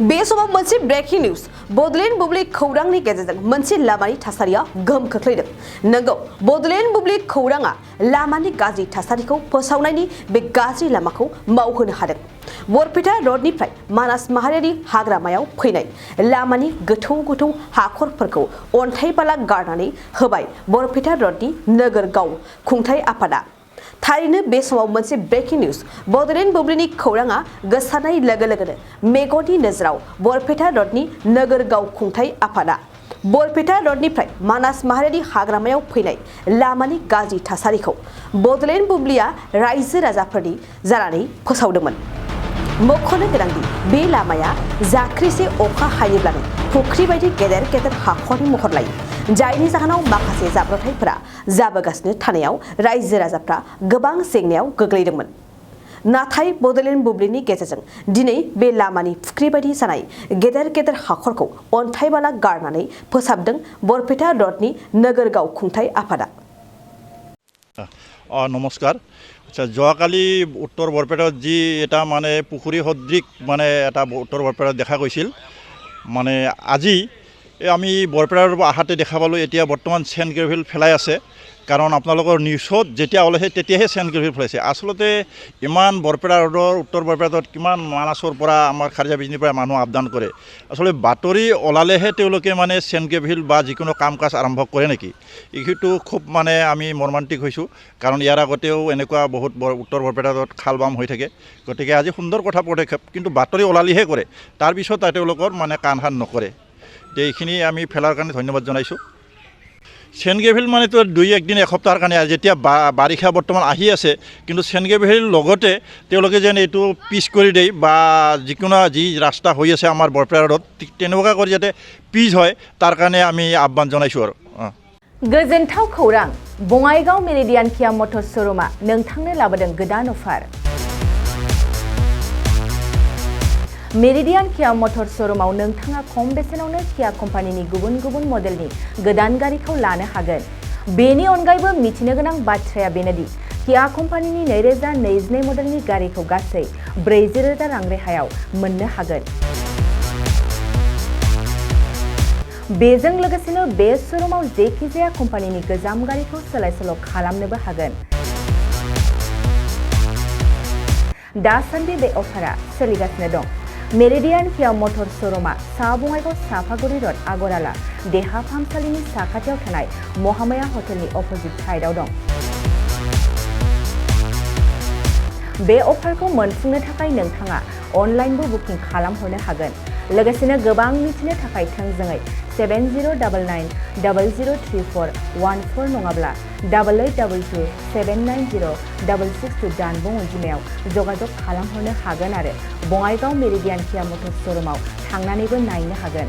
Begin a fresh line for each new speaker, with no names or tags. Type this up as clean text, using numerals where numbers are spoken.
बे समाव मोनसे ब्रेकिं निउज बडलेण्ड बुब्लि खौरांनि गेजेरजों मोनसे लामानि थासारिया गोहोम खोख्लैदों। नंगौ, बडलेण्ड बुब्लि खौरांआ लामानि गाज्रि थासारिखौ फोसावनायनि बे गाज्रि लामाखौ मावहोनो हादों। बरपेटा रडनिफ्राय मानास माहारियारि हाग्रामायाव फैनाय लामानि गोथौ गोथौ हाखरफोरखौ अन्थाइ बाला गारनानै होबाय बरपेटा रडनि नोगोर गाव खुंथाय आफादा। थारैनो बे समाव मोनसे ब्रेकिं निउज बडलेण्ड बुब्लिनि खौरांआ गोसारनाय लोगो लोगोनो मेगननि नोजोराव बरपेटा रडनि नोगोर गाव खुंथाय आफादा बरपेटा रडनिफ्राय मानास माहारियारि हाग्रामायाव फैनाय लामानि गाज्रि थासारिखौ बडलेण्ड बुब्लिया रायजो राजाफोरनि जानानै फोसावदोंमोन। मख'नो गोनांदि बे लामाया जाख्रिसे अखा हायोब्लानो फुख्रि बायदि गेदेर गेदेर हाखरनि महर लायो, जायनि जाहोनाव माखासे जाब्रबथायफोरा जाबोगासिनो थानायाव रायजो राजाफ्रा गोबां जेंनायाव गोग्लैदोंमोन। नाथाय बडलेण्ड बुब्लिनि गेजेरजों दिनै बे लामानि फुख्रि बायदि जानाय गेदेर गेदेर हाखरखौ अन्थाइ बाला गारनानै फोसाबदों बरपेटा रडनि नोगोर गाव खुंथाय आफादा।
नमस्कार। আচ্ছা, যোৱাকালি উত্তৰ বৰপেটাত যি এটা মানে পুখুৰী সদৃশ মানে এটা উত্তৰ বৰপেটাত দেখা গৈছিল, মানে আজি আমি বৰপেটাৰ আহাতে দেখা পালোঁ এতিয়া বৰ্তমান চেণ্ট গ্ৰেভিল ফেলাই আছে। কাৰণ আপোনালোকৰ নিউজত যেতিয়া ওলাইছে তেতিয়াহে চেণ্ট গ্ৰেভিল ফেলাইছে। আচলতে ইমান বৰপেটা ৰোডৰ উত্তৰ বৰপেটাত কিমান মানাছৰ পৰা আমাৰ খাৰিজা বিজনীৰ পৰা মানুহ আপডাউন কৰে। আচলতে বাতৰি ওলালেহে তেওঁলোকে মানে চেণ্ট গ্ৰেভিল বা যিকোনো কাম কাজ আৰম্ভ কৰে নেকি, এইটো খুব মানে আমি মৰ্মান্তিক হৈছোঁ। কাৰণ ইয়াৰ আগতেও এনেকুৱা বহুত উত্তৰ বৰপেটাত খাল বাম হৈ থাকে। গতিকে আজি সুন্দৰ কথা পদক্ষেপ, কিন্তু বাতৰি ওলালিহে কৰে, তাৰপিছত তেওঁলোকৰ মানে কাণ সাৰ নকৰে। এইখিনি আমি ফেলাৰ কাৰণে ধন্যবাদ জনাইছোঁ। চেণ্ট গ্ৰেভিল মানেতো 2-1 দিন এসপ্তাহৰ কাৰণে, যেতিয়া বাৰিষা বৰ্তমান আহি আছে, কিন্তু চেণ্ট গ্ৰেভিল লগতে তেওঁলোকে যেন এইটো পিচ কৰি দিয়ে বা যিকোনো যি ৰাস্তা হৈ আছে আমাৰ বৰপেটা ৰোডত তেনেকুৱা কৰি যাতে পিচ হয়, তাৰ কাৰণে আমি আহ্বান জনাইছোঁ আৰু।
गोजोनथाव खौरां, बङाइगाव मेरिडियान किया मटर श'रुमआ नोंथांनो लाबोदों गोदान अफार। मेरिडियान किया मटर श'रुमआव नोंथाङा खम बेसेनावनो किया कम्पानिनि गुबुन गुबुन मडेलनि गोदान गारिखौ लानो हागोन। बेनि अनगायैबो मिथिनो गोनां बाथ्राया बेनोदि किया कम्पानिनि 2022 मडेलनि गारिखौ गासै 40,000 रां रेहायाव मोननो हागोन। बेजों लोगोसेनो बे श'रुमाव जेखिजाया कम्पानिनि गोजाम गारिखौ सोलाय सोल' खालामनोबो हागोन। दासान्दि बे अफारा सोलिगासिनो दं। मेरिडियान किया मटर श'रुमआ सा बङाइगाव साफागुरि रड आगराला देहा फाहामसालिनि साखाथियाव थानाय महामाया हटेलनि अपोजिट साइडआव दं। बे अफारखौ मोनफुंनो थाखाय नोंथाङा अनलाइनबो बुकिं खालामहरनो हागोन। लोगोसेनो गोबां मिथिनो थाखाय थोंजोङै 7099003414 नङाब्ला 8822790662 जानबुं अनजिमायाव जगाजग खालामहरनो हागोन आरो बङाइगाव मेरिडियान किया मटर श'रुमआव थांनानैबो नायनो हागोन।